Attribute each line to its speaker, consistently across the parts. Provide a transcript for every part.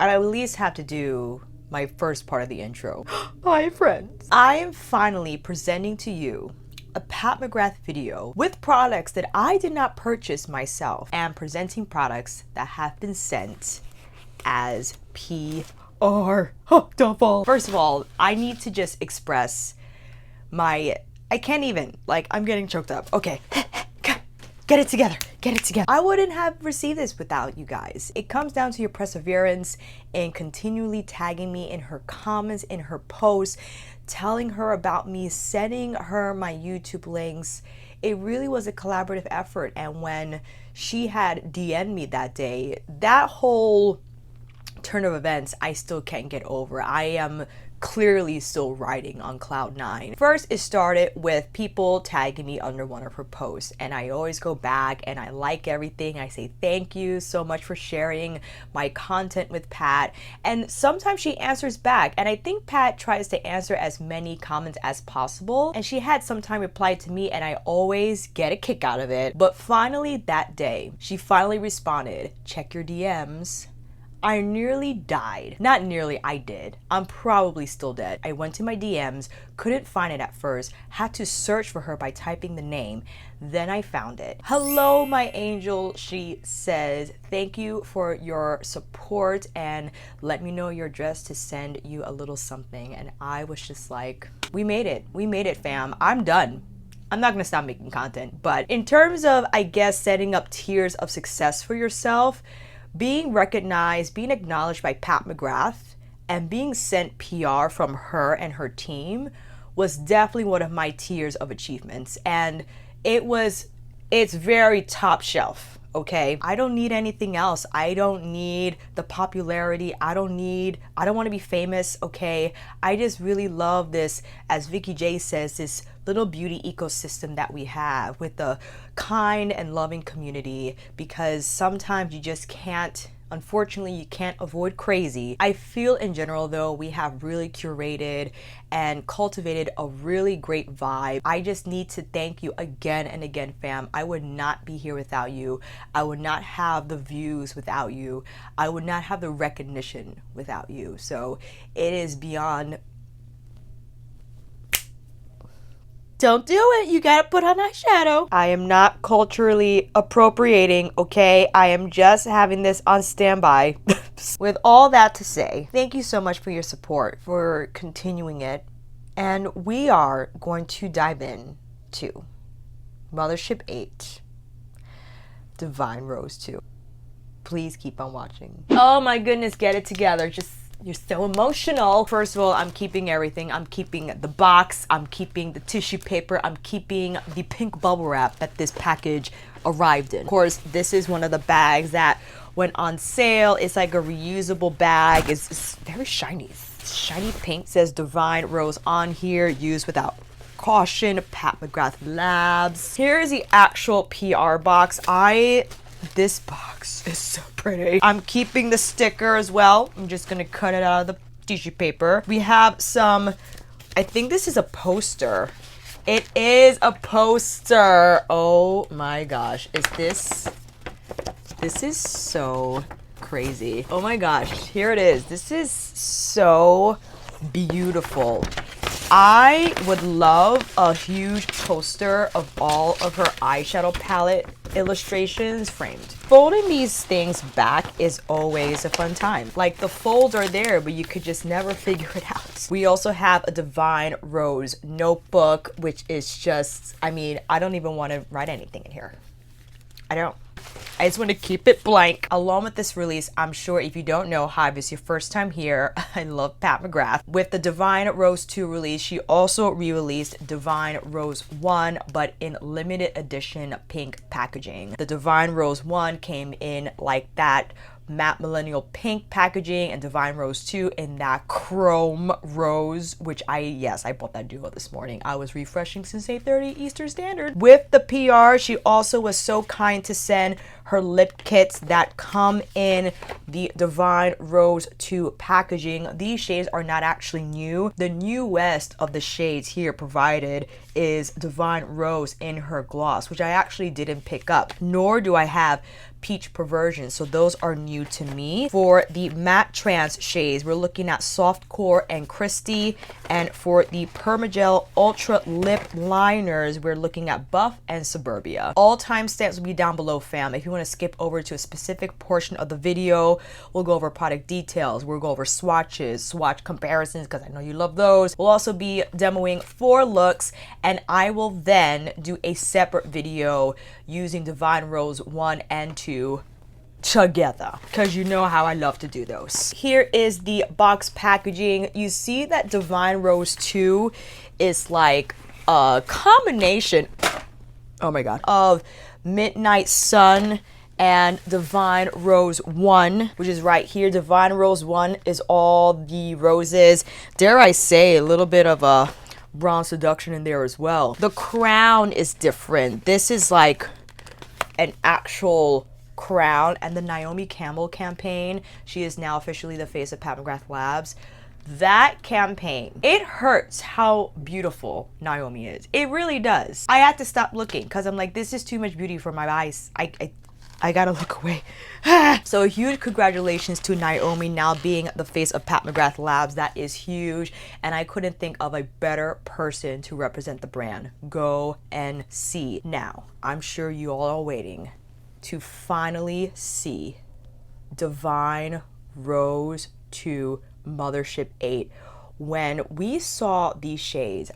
Speaker 1: I at least have to do my first part of the intro. Hi friends. I am finally presenting to you a Pat McGrath video with products that I did not purchase myself and presenting products that have been sent as PR. Don't fall. First of all, I need to just express my, I can't even, like, I'm getting choked up. Okay. Get it together. Get it together. I wouldn't have received this without you guys. It comes down to your perseverance and continually tagging me in her comments, in her posts, telling her about me, sending her my YouTube links. It really was a collaborative effort. And when she had DM'd me that day, that whole turn of events, I still can't get over. I am clearly still riding on cloud 9. First, it started with people tagging me under one of her posts, and I always go back and I like everything. I say thank you so much for sharing my content with Pat, and sometimes she answers back, and I think Pat tries to answer as many comments as possible, and she had some time replied to me, and I always get a kick out of it. But finally that day, she finally responded, "Check your DMs." I nearly died. Not nearly, I did. I'm probably still dead. I went to my DMs, couldn't find it at first, had to search for her by typing the name. Then I found it. "Hello, my angel," she says. "Thank you for your support and let me know your address to send you a little something." And I was just like, we made it. We made it, fam. I'm done. I'm not gonna stop making content. But in terms of, I guess, setting up tiers of success for yourself, being recognized, being acknowledged by Pat McGrath, and being sent PR from her and her team was definitely one of my tiers of achievements. And it's very top shelf, okay? I don't need anything else. I don't need the popularity. I don't want to be famous, okay? I just really love this, as Vicky J says, this little beauty ecosystem that we have with the kind and loving community, because sometimes you just can't, unfortunately, you can't avoid crazy. I feel in general though, we have really curated and cultivated a really great vibe. I just need to thank you again and again, fam. I would not be here without you. I would not have the views without you. I would not have the recognition without you. So it is beyond. Don't do it. You gotta put on eyeshadow. I am not culturally appropriating, okay? I am just having this on standby. With all that to say, thank you so much for your support, for continuing it. And we are going to dive in to Mothership VIII, Divine Rose 2. Please keep on watching. Oh my goodness, get it together. You're so emotional. First of all, I'm keeping everything. I'm keeping the box. I'm keeping the tissue paper. I'm keeping the pink bubble wrap that this package arrived in. Of course, this is one of the bags that went on sale. It's like a reusable bag. It's very shiny. It's shiny pink. It says Divine Rose on here. Used without caution. Pat McGrath Labs. Here is the actual PR box. This box is so pretty. I'm keeping the sticker as well. I'm just gonna cut it out of the tissue paper. We have some, I think this is a poster. It is a poster. Oh my gosh. This is so crazy. Oh my gosh, here it is. This is so beautiful. I would love a huge poster of all of her eyeshadow palette illustrations framed. Folding these things back is always a fun time. Like, the folds are there, but you could just never figure it out. We also have a Divine Rose notebook, which is just, I mean, I don't even want to write anything in here. I don't. I just want to keep it blank. Along with this release, I'm sure if you don't know, hi, if it's your first time here, I love Pat McGrath. With the Divine Rose 2 release, she also re-released Divine Rose 1, but in limited edition pink packaging. The Divine Rose 1 came in like that matte millennial pink packaging, and Divine Rose 2 in that chrome rose, which I bought that duo this morning. I was refreshing since 8:30 Eastern Standard. With the PR, she also was so kind to send her lip kits that come in the Divine Rose 2 packaging. These shades are not actually new. The newest of the shades here provided is Divine Rose in her gloss, which I actually didn't pick up, nor do I have peach perversion. So those are new to me. For the matte trance shades, we're looking at Soft Core and Christy. And for the Permagel Ultra Lip Liners, we're looking at Buff and Suburbia. All timestamps will be down below, fam. If you want to skip over to a specific portion of the video, we'll go over product details. We'll go over swatches, swatch comparisons, because I know you love those. We'll also be demoing 4 looks, and I will then do a separate video using Divine Rose 1 and 2 together, because you know how I love to do those. Here is the box packaging. You see that Divine Rose 2 is like a combination, oh my god, of Midnight Sun and Divine Rose 1, which is right here. Divine Rose 1 is all the roses. Dare I say, a little bit of a bronze seduction in there as well. The crown is different. This is like an actual crown. And the Naomi Campbell campaign, she is now officially the face of Pat McGrath Labs. That campaign, it hurts how beautiful Naomi is. It really does. I had to stop looking because I'm like, this is too much beauty for my eyes. I gotta look away. So a huge congratulations to Naomi now being the face of Pat McGrath Labs. That is huge. And I couldn't think of a better person to represent the brand. Go and see. Now, I'm sure you all are waiting to finally see Divine Rose 2 Mothership VIII. When we saw these shades,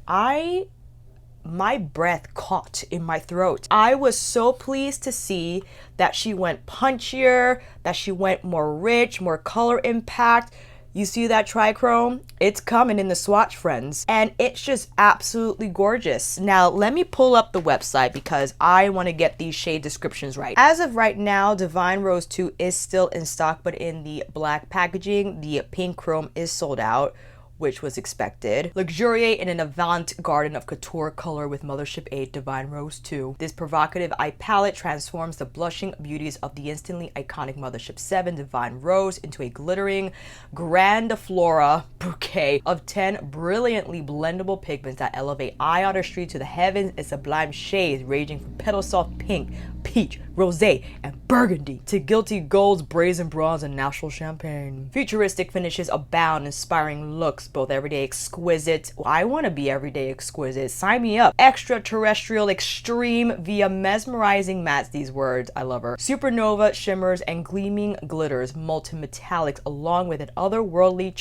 Speaker 1: my breath caught in my throat. I was so pleased to see that she went punchier, that she went more rich, more color impact. You see that trichrome? It's coming in the swatch, friends. And it's just absolutely gorgeous. Now, let me pull up the website because I want to get these shade descriptions right. As of right now, Divine Rose 2 is still in stock, but in the black packaging. The pink chrome is sold out, which was expected. Luxuriate in an avant-garde of couture color with Mothership VIII Divine Rose 2. This provocative eye palette transforms the blushing beauties of the instantly iconic Mothership VII Divine Rose into a glittering grandiflora bouquet of 10 brilliantly blendable pigments that elevate eye artistry to the heavens in sublime shades ranging from petal soft pink, peach, rosé, and burgundy to guilty golds, brazen bronze, and natural champagne. Futuristic finishes abound, inspiring looks, both everyday exquisite. I want to be everyday exquisite. Sign me up. Extraterrestrial extreme via mesmerizing mattes. These words, I love her. Supernova shimmers and gleaming glitters, multi-metallics, along with an otherworldly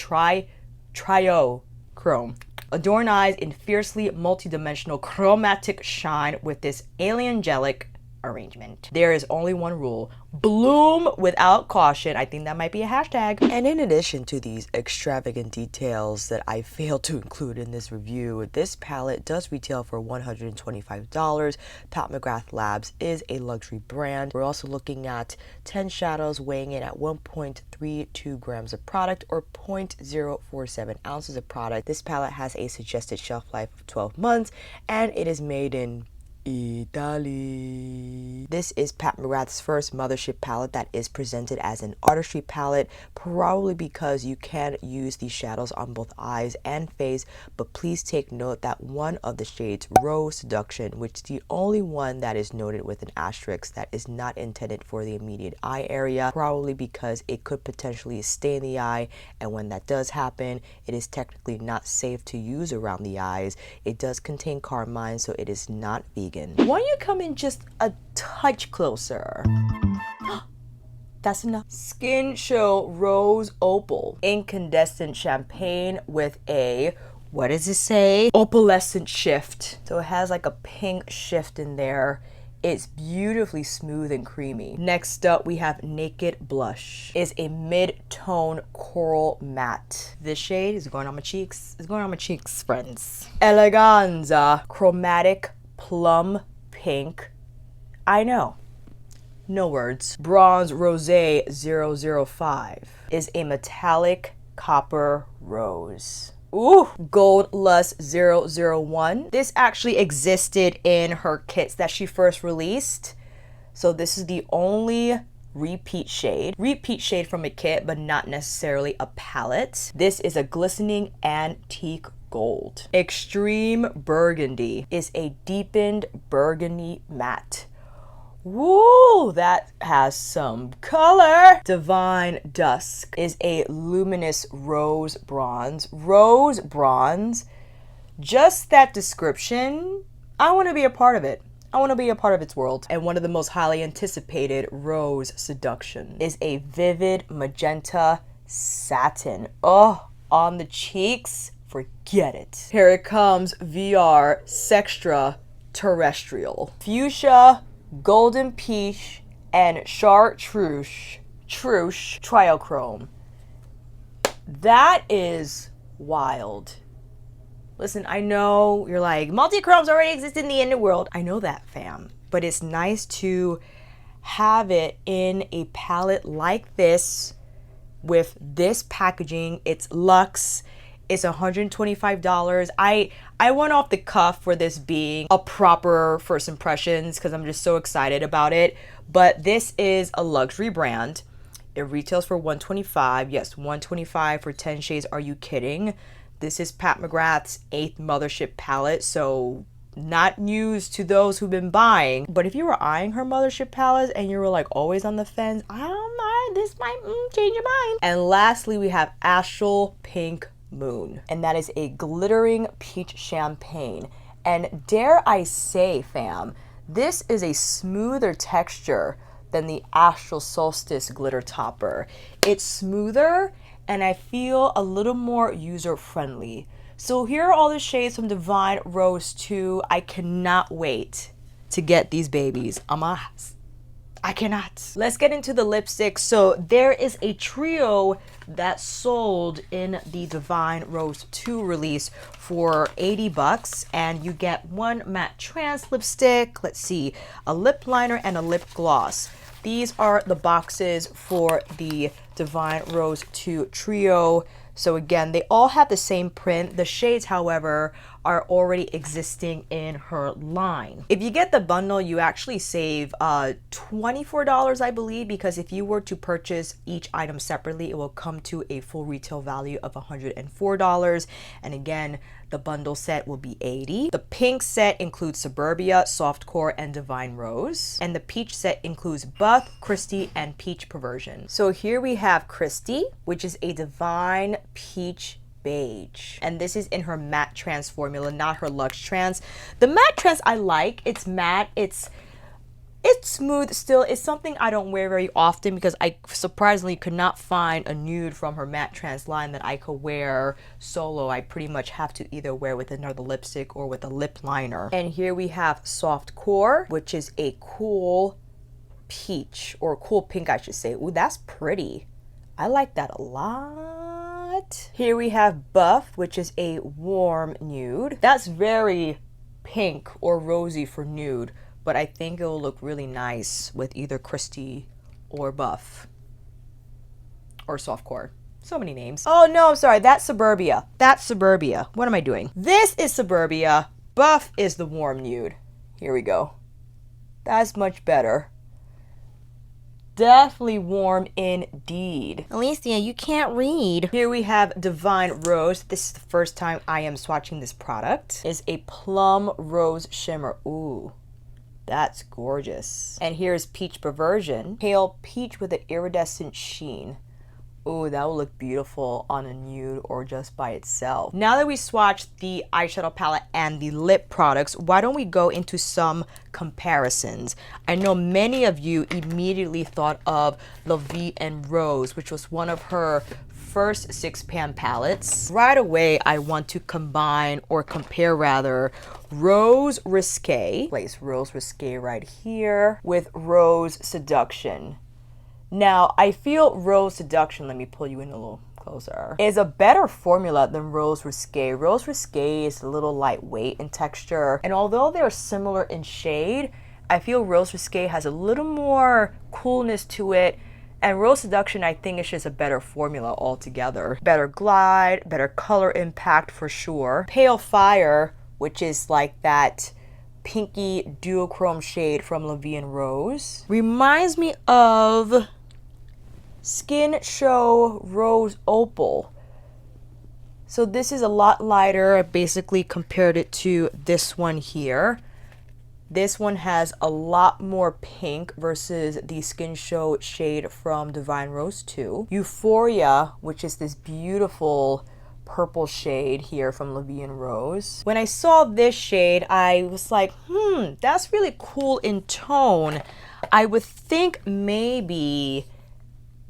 Speaker 1: trio chrome. Adorn eyes in fiercely multi-dimensional chromatic shine with this aliangelic arrangement. There is only one rule: bloom without caution. I think that might be a hashtag. And in addition to these extravagant details that I failed to include in this review, this palette does retail for $125. Pat McGrath Labs is a luxury brand. We're also looking at 10 shadows weighing in at 1.32 grams of product, or 0.047 ounces of product. This palette has a suggested shelf life of 12 months, and it is made in Italy. This is Pat McGrath's first Mothership palette that is presented as an artistry palette, probably because you can use these shadows on both eyes and face, but please take note that one of the shades, Rose Seduction, which is the only one that is noted with an asterisk, that is not intended for the immediate eye area, probably because it could potentially stain the eye, and when that does happen, it is technically not safe to use around the eyes. It does contain carmine, so it is not vegan. Why don't you come in just a touch closer? That's enough. Skin Show Rose Opal Incandescent Champagne with a, what does it say? Opalescent shift. So it has like a pink shift in there. It's beautifully smooth and creamy. Next up, we have Naked Blush. It's a mid-tone coral matte. This shade is going on my cheeks. It's going on my cheeks, friends. Eleganza Chromatic Plum Pink. I know. No words. Bronze Rosé 005 is a metallic copper rose. Ooh, Gold Lust 001. This actually existed in her kits that she first released. So this is the only repeat shade from a kit, but not necessarily a palette. This is a glistening antique gold. Extreme Burgundy is a deepened burgundy matte Woo, that has some color. Divine Dusk is a luminous rose bronze. Rose bronze. Just that description, I want to be a part of it. I want to be a part of its world. And one of the most highly anticipated, Rose Seduction, is a vivid magenta satin. Oh, on the cheeks, forget it. Here it comes, VR Sextra Terrestrial. Fuchsia, Golden Peach, and Chartreuse Triochrome. That is wild. Listen, I know you're like, multi-chromes already exist in the indie world. I know that, fam. But it's nice to have it in a palette like this with this packaging. It's Lewks. It's $125. I went off the cuff for this being a proper first impressions because I'm just so excited about it. But this is a luxury brand. It retails for $125. Yes, $125 for 10 shades. Are you kidding? This is Pat McGrath's 8th Mothership palette, so not news to those who've been buying. But if you were eyeing her Mothership palettes and you were like always on the fence, I don't know, this might change your mind. And lastly, we have Astral Pink Moon, and that is a glittering peach champagne. And dare I say, fam, this is a smoother texture than the Astral Solstice glitter topper. It's smoother and I feel a little more user friendly. So here are all the shades from Divine Rose 2. I cannot wait to get these babies. I cannot. Let's get into the lipstick. So there is a trio that sold in the Divine Rose 2 release for $80, and you get one matte trans lipstick, let's see, a lip liner and a lip gloss. These are the boxes for the Divine Rose 2 trio. So again, they all have the same print. The shades, however, are already existing in her line. If you get the bundle, you actually save $24, I believe, because if you were to purchase each item separately, it will come to a full retail value of $104. And again, the bundle set will be $80. The pink set includes Suburbia, Softcore, and Divine Rose. And the peach set includes Buff, Christy, and Peach Perversion. So here we have Christy, which is a Divine Peach Beige. And this is in her matte trans formula, not her luxe trans. The matte trans I like. It's matte. It's smooth still. It's something I don't wear very often because I surprisingly could not find a nude from her matte trans line that I could wear solo. I pretty much have to either wear with another lipstick or with a lip liner. And here we have Soft Core, which is a cool peach, or cool pink I should say. Ooh, that's pretty. I like that a lot. Here we have Buff, which is a warm nude. That's very pink or rosy for nude, but I think it will look really nice with either Christy or Buff or Softcore. So many names. Oh no, I'm sorry, that's Suburbia. That's Suburbia. What am I doing? This is Suburbia. Buff is the warm nude. Here we go. That's much better. Definitely warm indeed. Alicia, you can't read. Here we have Divine Rose. This is the first time I am swatching this product. It's a plum rose shimmer. Ooh, that's gorgeous. And here's Peach Perversion. Pale peach with an iridescent sheen. Ooh, that will look beautiful on a nude or just by itself. Now that we swatched the eyeshadow palette and the lip products, why don't we go into some comparisons? I know many of you immediately thought of La Vie en Rose, which was one of her first 6-pan palettes. Right away, I want to combine, or compare rather, Rose Risque, place Rose Risque right here, with Rose Seduction. Now, I feel Rose Seduction, let me pull you in a little closer, is a better formula than Rose Risque. Rose Risque is a little lightweight in texture, and although they're similar in shade, I feel Rose Risque has a little more coolness to it, and Rose Seduction, I think, is just a better formula altogether. Better glide, better color impact for sure. Pale Fire, which is like that pinky duochrome shade from La Vie en Rose, reminds me of Skin Show Rose Opal. So this is a lot lighter. I basically compared it to this one here. This one has a lot more pink versus the Skin Show shade from Divine Rose 2. Euphoria, which is this beautiful purple shade here from Levian Rose. When I saw this shade, I was like, that's really cool in tone. I would think maybe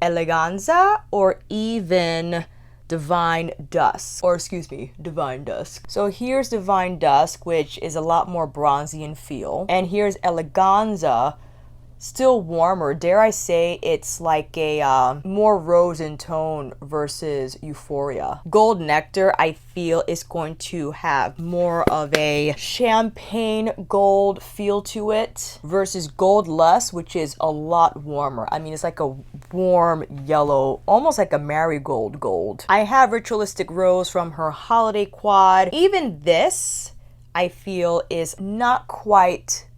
Speaker 1: Eleganza or even Divine Dusk, or excuse me, Divine Dusk. So here's Divine Dusk, which is a lot more bronzy in feel. And here's Eleganza, still warmer. Dare I say it's like a more rose in tone versus Euphoria. Gold Nectar, I feel, is going to have more of a champagne gold feel to it versus Gold Lust, which is a lot warmer. I mean, it's like a warm yellow, almost like a marigold gold. I have Ritualistic Rose from her holiday quad. Even this, I feel, is not quite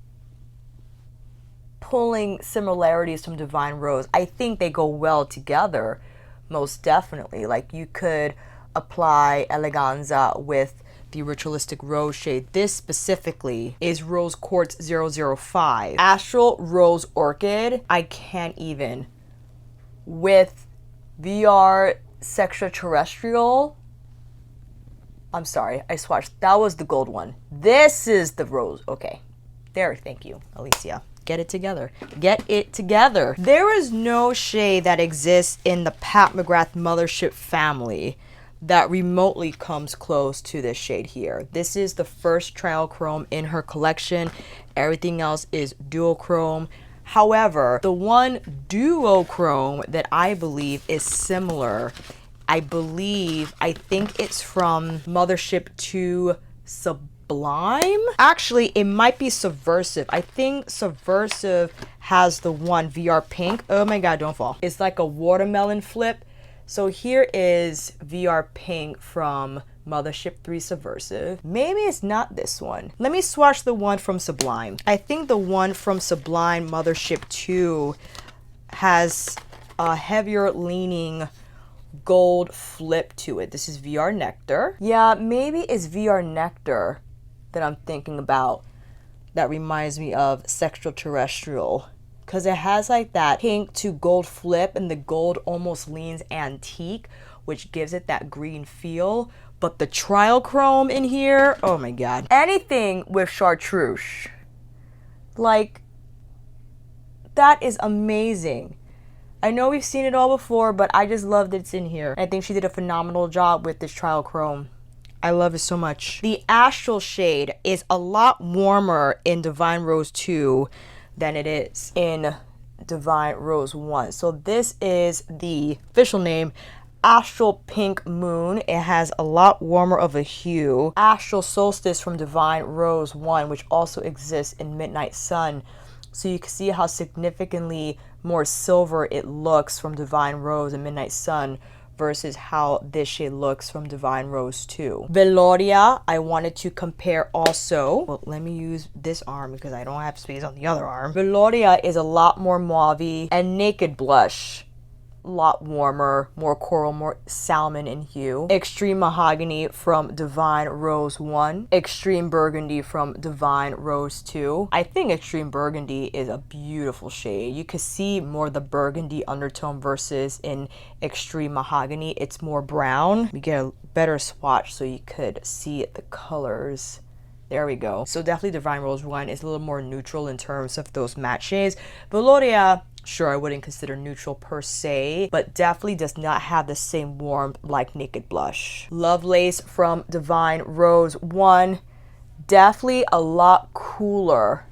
Speaker 1: pulling similarities from Divine Rose. I think they go well together, most definitely. Like, you could apply Eleganza with the Ritualistic Rose shade. This specifically is Rose Quartz 005. Astral Rose Orchid, I can't even. With VR Sextraterrestrial, I'm sorry, I swatched. That was the gold one. This is the rose. Okay, there, thank you, Alicia. Get it together. Get it together. There is no shade that exists in the Pat McGrath Mothership family that remotely comes close to this shade here. This is the first triochrome in her collection. Everything else is duochrome. However, the one duochrome that I believe is similar, I think it's from Mothership VIII Sublime. Actually, it might be Subversive. I think Subversive has the one VR Pink. Oh my god, don't fall. It's like a watermelon flip. So here is VR Pink from Mothership III Subversive. Maybe it's not this one. Let me swatch the one from Sublime. I think the one from Sublime Mothership 2 has a heavier leaning gold flip to it. This is VR Nectar. Yeah, maybe it's VR Nectar that I'm thinking about that reminds me of Sextraterrestrial, because it has like that pink to gold flip and the gold almost leans antique, which gives it that green feel. But the triochrome in here, oh my god. Anything with chartreuse, like, that is amazing. I know we've seen it all before, but I just love that it's in here. I think she did a phenomenal job with this triochrome. I love it so much. The Astral shade is a lot warmer in Divine Rose 2 than it is in Divine Rose 1. So this is the official name, Astral Pink Moon. It has a lot warmer of a hue. Astral Solstice from Divine Rose 1, which also exists in Midnight Sun. So you can see how significantly more silver it looks from Divine Rose and Midnight Sun versus how this shade looks from Divine Rose 2. Veloria, I wanted to compare also. Well, let me use this arm because I don't have space on the other arm. Veloria is a lot more mauve-y, and Naked Blush, a lot warmer, more coral, more salmon in hue. Extreme Mahogany from Divine Rose 1. Extreme Burgundy from Divine Rose 2. I think Extreme Burgundy is a beautiful shade. You can see more the burgundy undertone versus in Extreme Mahogany, it's more brown. We get a better swatch so you could see the colors. There we go. So definitely Divine Rose 1 is a little more neutral in terms of those matte shades. Veloria, sure, I wouldn't consider neutral per se, but definitely does not have the same warmth like Naked Blush. Lovelace from Divine Rose 1, definitely a lot cooler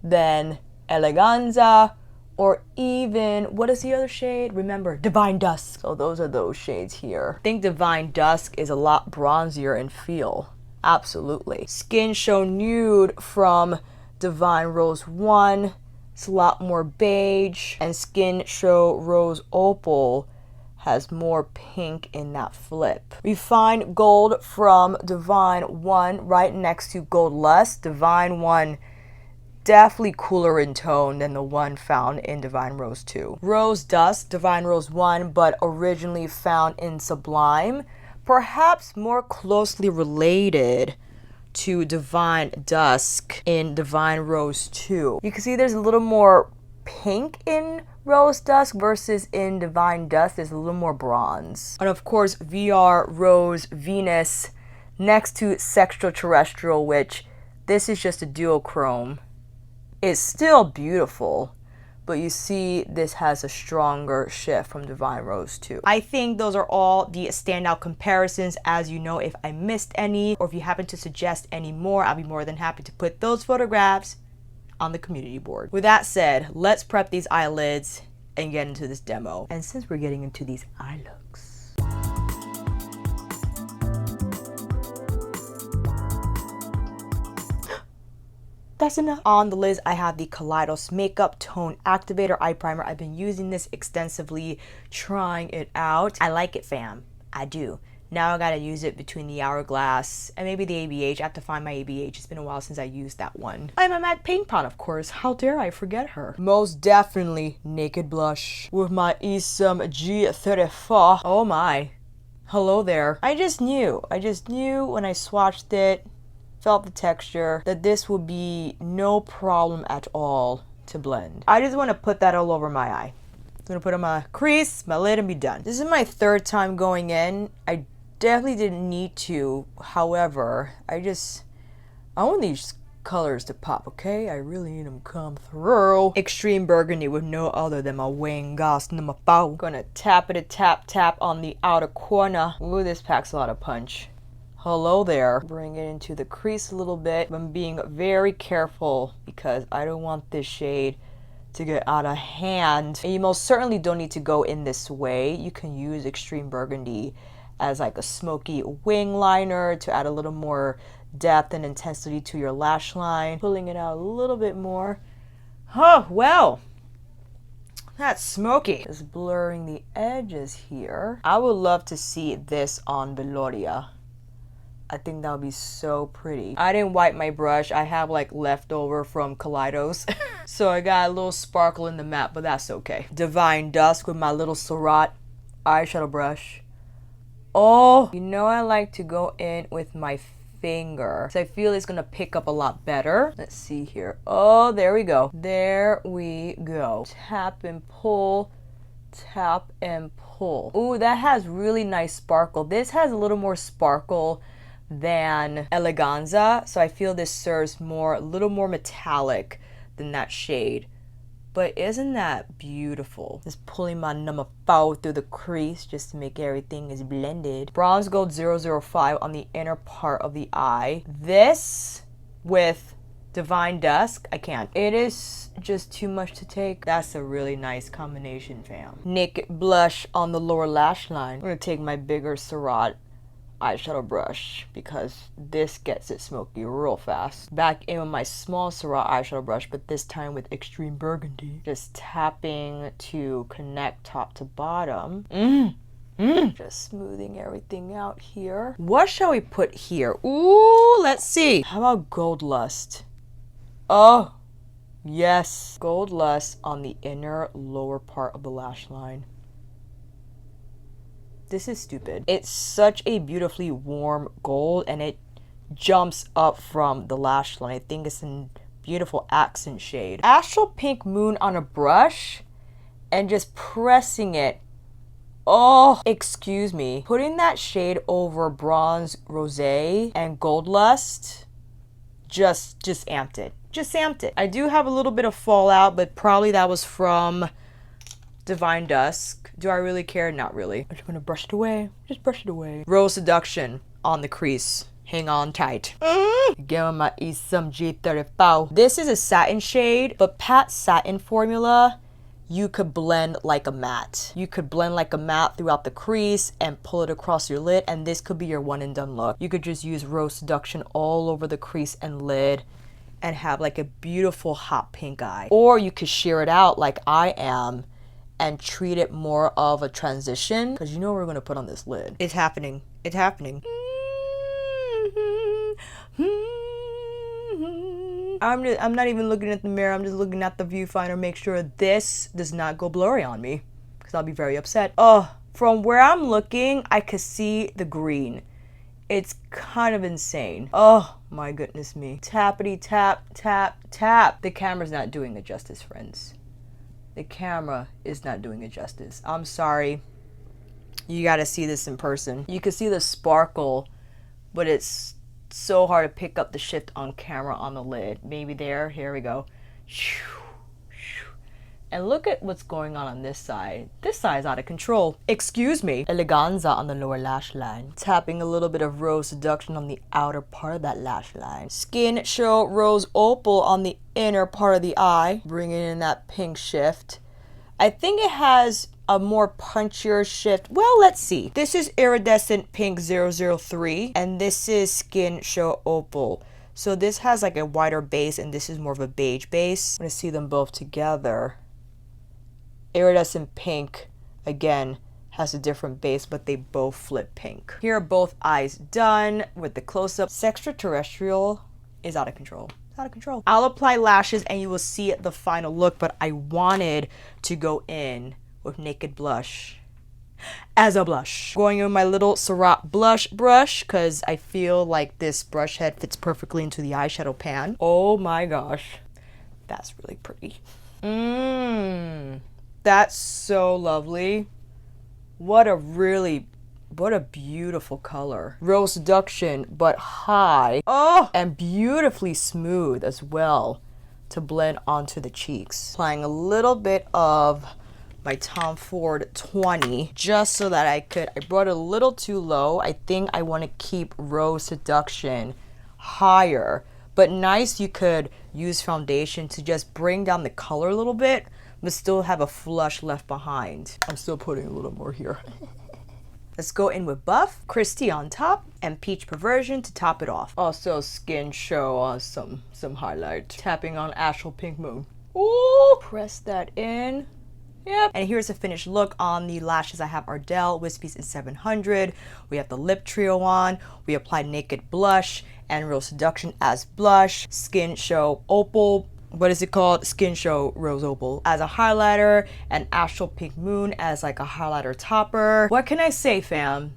Speaker 1: than Eleganza, or even, what is the other shade? Remember, Divine Dusk. So those are those shades here. I think Divine Dusk is a lot bronzier in feel. Absolutely. Skin Show Nude from Divine Rose 1. It's a lot more beige, and Skin Show Rose Opal has more pink in that flip. Refined Gold from Divine 1 right next to Gold Lust. Divine 1 definitely cooler in tone than the one found in Divine Rose 2. Rose Dust, Divine Rose 1, but originally found in Sublime. Perhaps more closely related to Divine Dusk in Divine Rose 2. You can see there's a little more pink in Rose Dusk versus in Divine Dusk. There's a little more bronze. And of course, VR Rose Venus next to Sextraterrestrial, which this is just a duochrome. It's still beautiful, but you see this has a stronger shift from Divine Rose 2. I think those are all the standout comparisons. As you know, if I missed any or if you happen to suggest any more, I'll be more than happy to put those photographs on the community board. With that said, let's prep these eyelids and get into this demo. And since we're getting into these eye looks, that's enough. On the lids, I have the Kaleidos Makeup Tone Activator Eye Primer. I've been using this extensively, trying it out. I like it, fam. I do. Now I gotta use it between the Hourglass and maybe the ABH. I have to find my ABH. It's been a while since I used that one. I'm a MAC Paint Pot, of course. How dare I forget her? Most definitely Naked Blush with my Isam G34. Oh my. Hello there. I just knew when I swatched it, felt the texture, that this would be no problem at all to blend. I just want to put that all over my eye. I'm gonna put on my crease, my lid, and be done. This is my third time going in. I definitely didn't need to. However, I want these colors to pop, okay? I really need them to come through. Extreme Burgundy with no other than my Wayne Goss number 4. Gonna tap on the outer corner. Ooh, this packs a lot of punch. Hello there. Bring it into the crease a little bit. I'm being very careful because I don't want this shade to get out of hand. And you most certainly don't need to go in this way. You can use Extreme Burgundy as like a smoky wing liner to add a little more depth and intensity to your lash line. Pulling it out a little bit more. Oh, well. That's smoky. Just blurring the edges here. I would love to see this on Veloria. I think that would be so pretty. I didn't wipe my brush. I have like leftover from Kaleidos. So I got a little sparkle in the matte, but that's okay. Divine Dusk with my little Surratt eyeshadow brush. Oh, you know I like to go in with my finger. So I feel it's gonna pick up a lot better. Let's see here. Oh, there we go. There we go. Tap and pull. Tap and pull. Ooh, that has really nice sparkle. This has a little more sparkle than Eleganza, so I feel this serves a little more metallic than that shade. But isn't that beautiful? Just pulling my number 4 through the crease just to make everything is blended. Bronze Gold 005 on the inner part of the eye. This with Divine Dusk, I can't. It is just too much to take. That's a really nice combination, fam. Naked Blush on the lower lash line. I'm gonna take my bigger Surratt eyeshadow brush because this gets it smoky real fast. Back in with my small Surratt eyeshadow brush, but this time with Extreme Burgundy. Just tapping to connect top to bottom. Just smoothing everything out here. What shall we put here? Ooh, let's see. How about Gold Lust? Oh, yes. Gold Lust on the inner lower part of the lash line. This is stupid. It's such a beautifully warm gold and it jumps up from the lash line. I think it's a beautiful accent shade. Astral Pink Moon on a brush and just pressing it. Oh, excuse me. Putting that shade over Bronze Rosé and Gold Lust just amped it. Just amped it. I do have a little bit of fallout, but probably that was from Divine Dusk. Do I really care? Not really. I'm just gonna brush it away. Just brush it away. Rose Seduction on the crease. Hang on tight. Again with my Isam G34. This is a satin shade, but Pat satin formula, you could blend like a matte. You could blend like a matte throughout the crease and pull it across your lid, and this could be your one and done look. You could just use Rose Seduction all over the crease and lid and have like a beautiful hot pink eye. Or you could sheer it out like I am and treat it more of a transition, because you know what we're going to put on this lid. It's happening. It's happening. I'm not even looking at the mirror. I'm just looking at the viewfinder. Make sure this does not go blurry on me, because I'll be very upset. Oh, from where I'm looking, I could see the green. It's kind of insane. Oh my goodness me. Tappity tap, tap, tap. The camera's not doing it justice, friends. The camera is not doing it justice. I'm sorry. You gotta see this in person. You can see the sparkle, but it's so hard to pick up the shift on camera on the lid. Maybe there, here we go. And look at what's going on this side. This side is out of control. Excuse me. Eleganza on the lower lash line. Tapping a little bit of Rose Seduction on the outer part of that lash line. Skin Show Rose Opal on the inner part of the eye. Bringing in that pink shift. I think it has a more punchier shift. Well, let's see. This is Iridescent Pink 003 and this is Skin Show Opal. So this has like a wider base and this is more of a beige base. I'm gonna see them both together. Iridescent Pink, again, has a different base, but they both flip pink. Here are both eyes done with the close-up. Extraterrestrial is out of control. It's out of control. I'll apply lashes and you will see the final look, but I wanted to go in with Naked Blush as a blush. Going in with my little Ciroc blush brush, because I feel like this brush head fits perfectly into the eyeshadow pan. Oh my gosh, that's really pretty. That's so lovely. What a beautiful color. Rose Seduction, but high. Oh, and beautifully smooth as well to blend onto the cheeks. Applying a little bit of my Tom Ford 20 just so that I brought it a little too low. I think I want to keep Rose Seduction higher, but nice you could use foundation to just bring down the color a little bit but still have a flush left behind. I'm still putting a little more here. Let's go in with Buff, Christy on top, and Peach Perversion to top it off. Also Skin Show some highlight. Tapping on Astral Pink Moon. Ooh, press that in. Yep. And here's the finished look on the lashes. I have Ardell, Wispies in 700. We have the lip trio on. We applied Naked Blush and Rose Seduction as blush. Skin Show Opal. What is it called? Skin Show Rose Opal as a highlighter, and Astral Pink Moon as like a highlighter topper. What can I say, fam?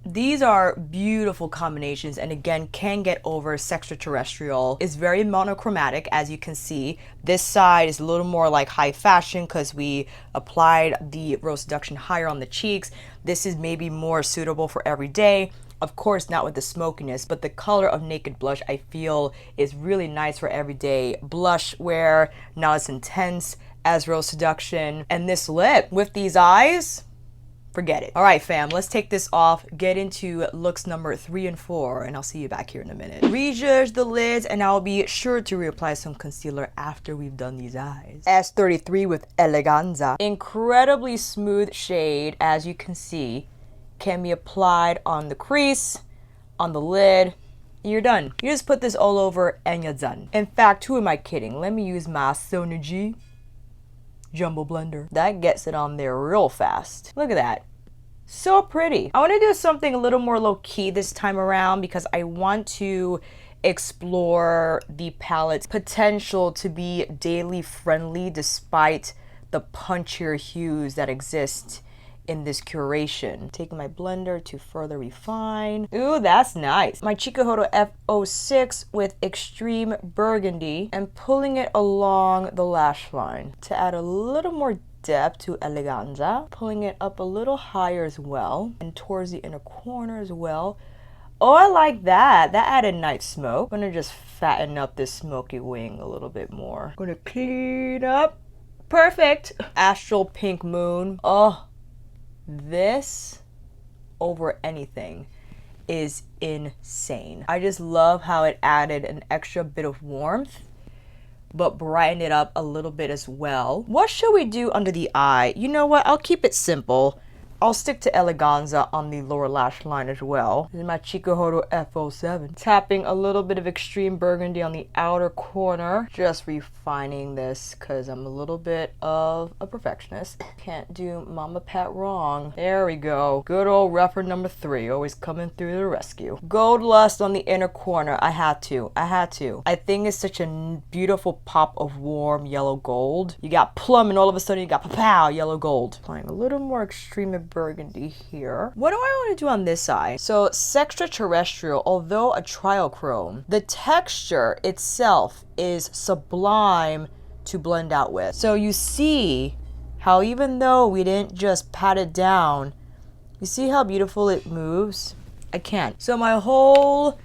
Speaker 1: These are beautiful combinations, and again, can get over Sextraterrestrial. It's very monochromatic, as you can see. This side is a little more like high fashion because we applied the Rose Seduction higher on the cheeks. This is maybe more suitable for every day. Of course, not with the smokiness, but the color of Naked Blush I feel is really nice for everyday blush wear, not as intense as Rose Seduction. And this lip with these eyes, forget it. All right, fam, let's take this off, get into looks number 3 and 4, and I'll see you back here in a minute. Rejudge the lids, and I'll be sure to reapply some concealer after we've done these eyes. S33 with Eleganza. Incredibly smooth shade, as you can see. Can be applied on the crease, on the lid, and you're done. You just put this all over and you're done. In fact, who am I kidding? Let me use my Sonergy Jumbo Blender. That gets it on there real fast. Look at that. So pretty. I want to do something a little more low-key this time around because I want to explore the palette's potential to be daily friendly despite the punchier hues that exist in this curation. Taking my blender to further refine. Ooh, that's nice. My Chikuhodo F06 with Extreme Burgundy and pulling it along the lash line to add a little more depth to Eleganza. Pulling it up a little higher as well and towards the inner corner as well. Oh, I like that. That added nice smoke. I'm gonna just fatten up this smoky wing a little bit more. I'm gonna clean up. Perfect. Astral Pink Moon. Oh, this over anything is insane. I just love how it added an extra bit of warmth but brightened it up a little bit as well. What should we do under the eye? You know what? I'll keep it simple. I'll stick to Eleganza on the lower lash line as well. This is my Chikuhodo F07. Tapping a little bit of Extreme Burgundy on the outer corner. Just refining this because I'm a little bit of a perfectionist. Can't do Mama Pat wrong. There we go. Good old reference number 3. Always coming through the rescue. Gold Lust on the inner corner. I had to. I think it's such a beautiful pop of warm yellow gold. You got plum and all of a sudden you got pow, yellow gold. Applying a little more Extreme burgundy here. What do I want to do on this side? So Sextraterrestrial, although a triochrome, the texture itself is sublime to blend out with. So you see how even though we didn't just pat it down, you see how beautiful it moves? I can't. So my whole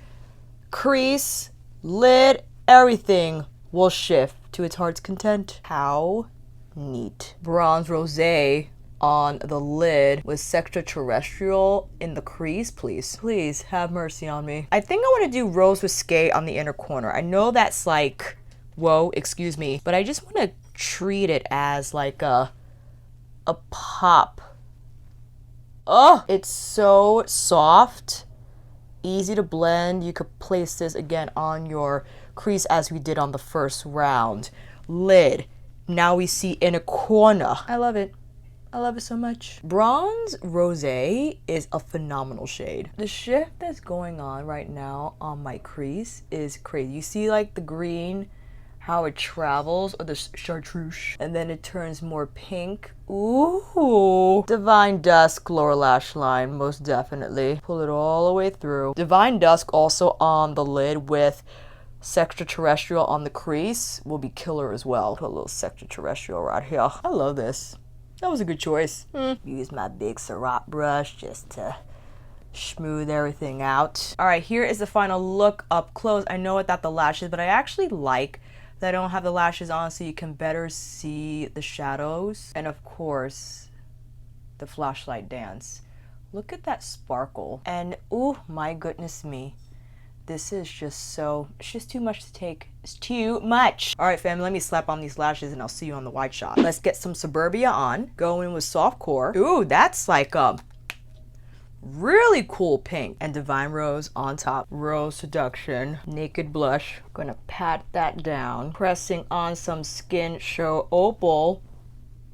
Speaker 1: crease, lid, everything will shift to its heart's content. How neat. Bronze rosé on the lid with Sextraterrestrial in the crease. Please have mercy on me. I think I want to do rose risque on the inner corner. I know that's like, whoa, excuse me, but I just want to treat it as like a pop. Oh, it's so soft, easy to blend. You could place this again on your crease as we did on the first round. Lid, now we see inner corner. I love it. I love it so much. Bronze Rosé is a phenomenal shade. The shift that's going on right now on my crease is crazy. You see like the green, how it travels, or the chartreuse, and then it turns more pink. Ooh. Divine Dusk lower lash line, most definitely. Pull it all the way through. Divine Dusk also on the lid with Sextraterrestrial on the crease will be killer as well. Put a little Sextraterrestrial right here. I love this. That was a good choice. Use my big Surratt brush just to smooth everything out. All right, here is the final look up close. I know without the lashes, but I actually like that I don't have the lashes on so you can better see the shadows. And of course, the flashlight dance. Look at that sparkle. And oh my goodness me. This is just so, it's just too much to take. It's too much. All right, fam, let me slap on these lashes and I'll see you on the wide shot. Let's get some Suburbia on. Go in with soft core. Ooh, that's like a really cool pink. And Divine Rose on top. Rose Seduction, Naked Blush. Gonna pat that down. Pressing on some Skin Show Opal.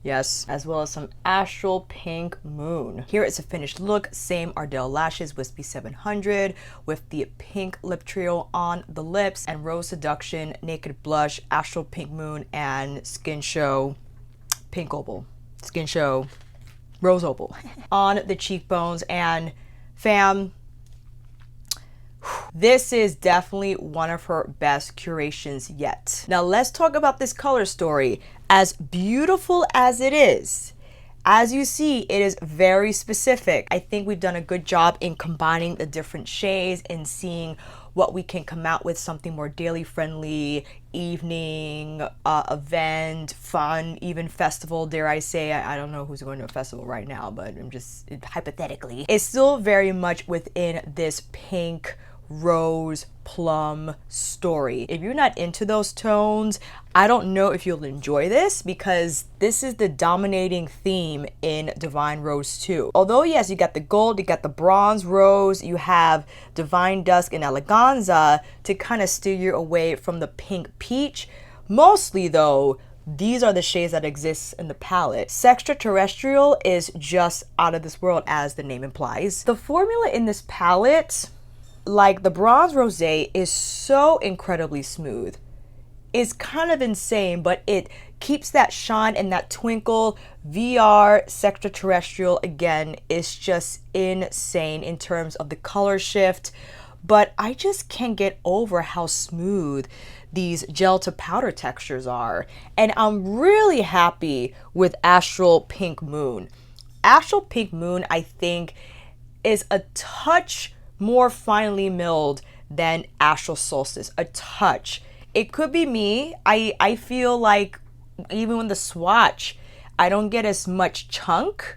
Speaker 1: Yes, as well as some Astral Pink Moon. Here is a finished look. Same Ardell lashes, Wispy 700 with the pink lip trio on the lips, and Rose Seduction, Naked Blush, Astral Pink Moon, and Skin Show Pink Opal. Skin Show Rose Opal on the cheekbones. And fam, this is definitely one of her best curations yet. Now let's talk about this color story. As beautiful as it is, as you see, it is very specific. I think we've done a good job in combining the different shades and seeing what we can come out with, something more daily friendly, evening, event, fun, even festival, dare I say. I don't know who's going to a festival right now, but I'm just hypothetically. It's still very much within this pink, rose, plum story. If you're not into those tones, I don't know if you'll enjoy this, because this is the dominating theme in Divine Rose 2. Although yes, you got the gold, you got the bronze rose, you have Divine Dusk and Eleganza to kind of steer you away from the pink peach. Mostly though, these are the shades that exist in the palette. Sextraterrestrial is just out of this world, as the name implies. The formula in this palette, like the bronze rosé, is so incredibly smooth. It's kind of insane, but it keeps that shine and that twinkle. VR Sextraterrestrial, again, is just insane in terms of the color shift. But I just can't get over how smooth these gel to powder textures are. And I'm really happy with Astral Pink Moon. Astral Pink Moon, I think, is a touch more finely milled than Astral Solstice, a touch. It could be me. I feel like even with the swatch, I don't get as much chunk.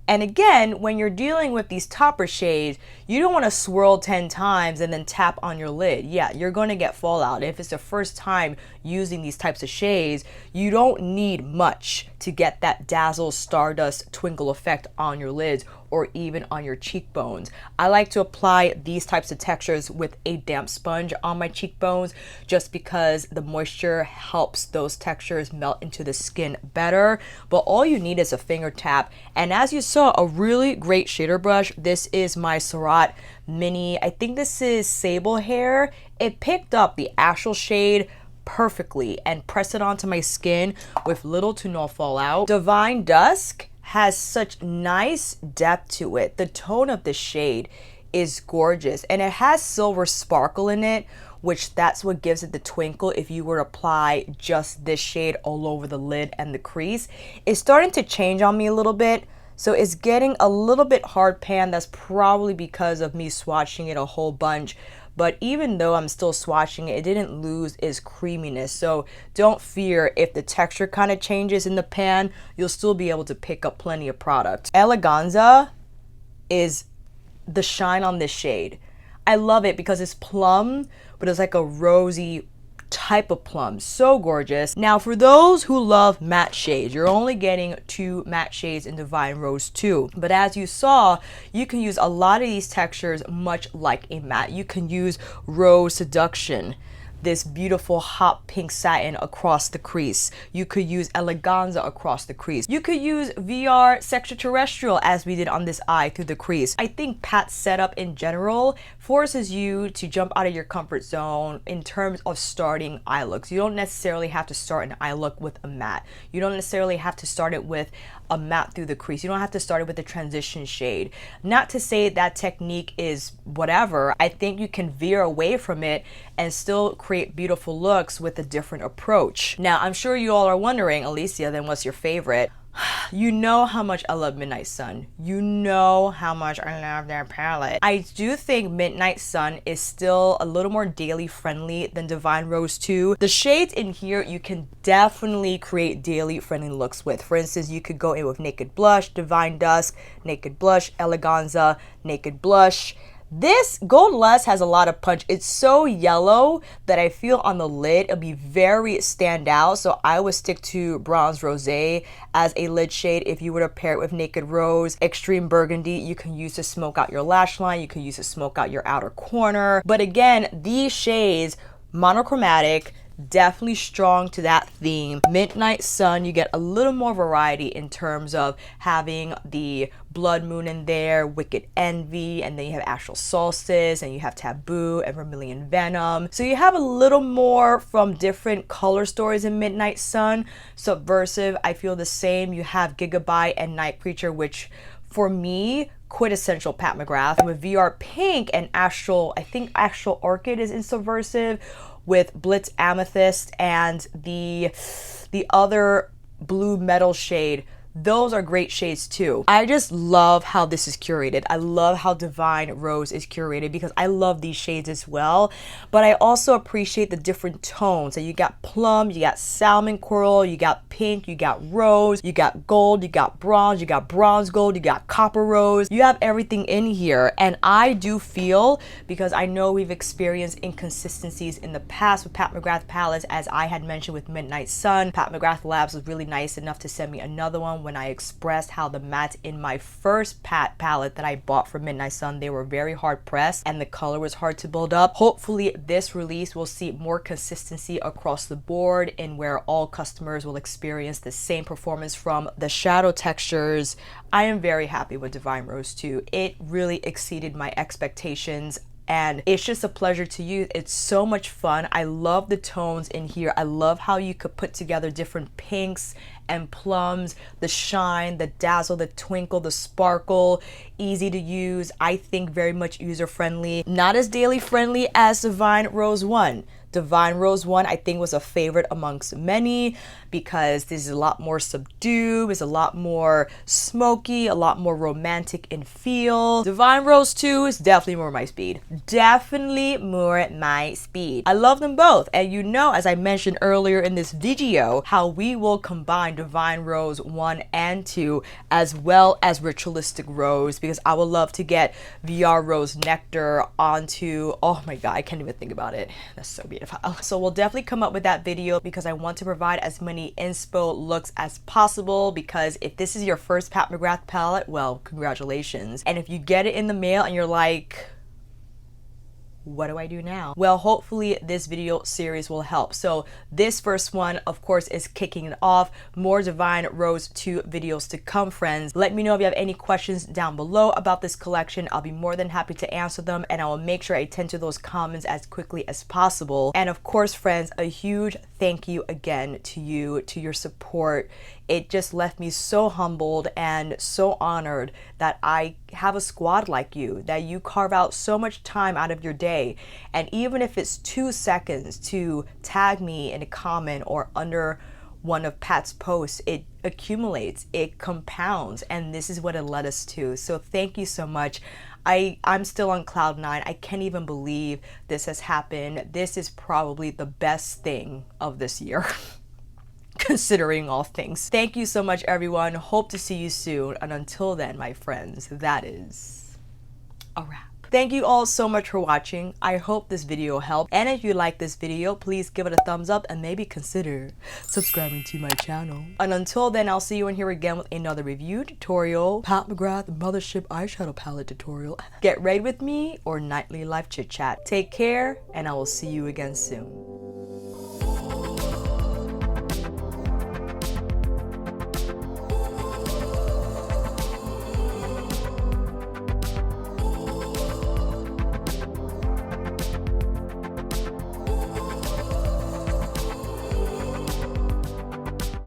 Speaker 1: And again, when you're dealing with these topper shades, you don't want to swirl 10 times and then tap on your lid. Yeah, you're going to get fallout. If it's the first time using these types of shades, you don't need much to get that dazzle, stardust, twinkle effect on your lids or even on your cheekbones. I like to apply these types of textures with a damp sponge on my cheekbones, just because the moisture helps those textures melt into the skin better. But all you need is a finger tap. And as you saw, a really great shader brush. This is my Surratt Mini. I think this is Sable Hair. It picked up the actual shade perfectly and pressed it onto my skin with little to no fallout. Divine Dusk has such nice depth to it. The tone of the shade is gorgeous, and it has silver sparkle in it, which that's what gives it the twinkle. If you were to apply just this shade all over the lid and the crease, it's starting to change on me a little bit. So it's getting a little bit hard pan. That's probably because of me swatching it a whole bunch. But even though I'm still swatching it, it didn't lose its creaminess. So don't fear if the texture kind of changes in the pan, you'll still be able to pick up plenty of product. Eleganza is the shine on this shade. I love it because it's plum, but it's like a rosy type of plum. So gorgeous. Now for those who love matte shades, you're only getting 2 matte shades in Divine Rose 2. But as you saw, you can use a lot of these textures much like a matte. You can use Rose Seduction, this beautiful hot pink satin across the crease. You could use Eleganza across the crease. You could use VR Sextraterrestrial as we did on this eye through the crease. I think Pat's setup in general forces you to jump out of your comfort zone in terms of starting eye looks. You don't necessarily have to start an eye look with a matte. You don't necessarily have to start it with a matte through the crease. You don't have to start it with a transition shade. Not to say that technique is whatever. I think you can veer away from it and still create beautiful looks with a different approach. Now, I'm sure you all are wondering, Alicia, then what's your favorite? You know how much I love Midnight Sun. You know how much I love their palette. I do think Midnight Sun is still a little more daily friendly than Divine Rose 2. The shades in here you can definitely create daily friendly looks with. For instance, you could go in with Naked Blush, Divine Dusk, Naked Blush, Eleganza, Naked Blush. This Gold Lust has a lot of punch. It's so yellow that I feel on the lid it'll be very standout. So I would stick to Bronze Rosé as a lid shade. If you were to pair it with Naked Rose, Extreme Burgundy, you can use to smoke out your lash line. You can use to smoke out your outer corner. But again, these shades, monochromatic, definitely strong to that theme. Midnight Sun, you get a little more variety in terms of having the Blood Moon in there, Wicked Envy, and then you have Astral Solstice, and you have Taboo and Vermilion Venom. So you have a little more from different color stories in Midnight Sun. Subversive, I feel the same. You have Gigabyte and Night Creature, which for me, quintessential Pat McGrath. With VR Pink and Astral, I think Astral Orchid is in Subversive, with Blitz Amethyst and the other blue metal shade. Those are great shades too. I just love how this is curated. I love how Divine Rose is curated because I love these shades as well. But I also appreciate the different tones. So you got plum, you got salmon coral, you got pink, you got rose, you got gold, you got bronze gold, you got copper rose. You have everything in here. And I do feel, because I know we've experienced inconsistencies in the past with Pat McGrath palettes, as I had mentioned with Midnight Sun. Pat McGrath Labs was really nice enough to send me another one when I expressed how the mattes in my first Pat palette that I bought for Midnight Sun, they were very hard pressed and the color was hard to build up. Hopefully this release will see more consistency across the board and where all customers will experience the same performance from the shadow textures. I am very happy with Divine Rose 2. It really exceeded my expectations. And it's just a pleasure to use. It's so much fun. I love the tones in here. I love how you could put together different pinks and plums, the shine, the dazzle, the twinkle, the sparkle. Easy to use. I think very much user friendly. Not as daily friendly as Divine Rose 1. Divine Rose 1 I think was a favorite amongst many because this is a lot more subdued, it's a lot more smoky, a lot more romantic in feel. Divine Rose 2 is definitely more my speed. Definitely more my speed. I love them both, and you know, as I mentioned earlier in this video, how we will combine Divine Rose 1 and 2 as well as Ritualistic Rose, because I would love to get VR Rose Nectar onto, oh my god, I can't even think about it. That's so beautiful. So we'll definitely come up with that video because I want to provide as many inspo looks as possible, because if this is your first Pat McGrath palette, well, congratulations. And if you get it in the mail and you're like, what do I do now? Well, hopefully this video series will help. So this first one, of course, is kicking it off. More Divine Rose 2 videos to come, friends. Let me know if you have any questions down below about this collection. I'll be more than happy to answer them, and I will make sure I tend to those comments as quickly as possible. And of course, friends, a huge thank you again to you, to your support it just left me so humbled and so honored that I have a squad like you, that you carve out so much time out of your day. And even if it's 2 seconds to tag me in a comment or under one of Pat's posts, it accumulates, it compounds, and this is what it led us to. So thank you so much. I'm still on cloud 9. I can't even believe this has happened. This is probably the best thing of this year. Considering all things. Thank you so much, everyone. Hope to see you soon. And until then, my friends, that is a wrap. Thank you all so much for watching. I hope this video helped. And if you like this video, please give it a thumbs up and maybe consider subscribing to my channel. And until then, I'll see you in here again with another review tutorial. Pat McGrath Mothership eyeshadow palette tutorial. Get ready with me or nightly life chit chat. Take care and I will see you again soon.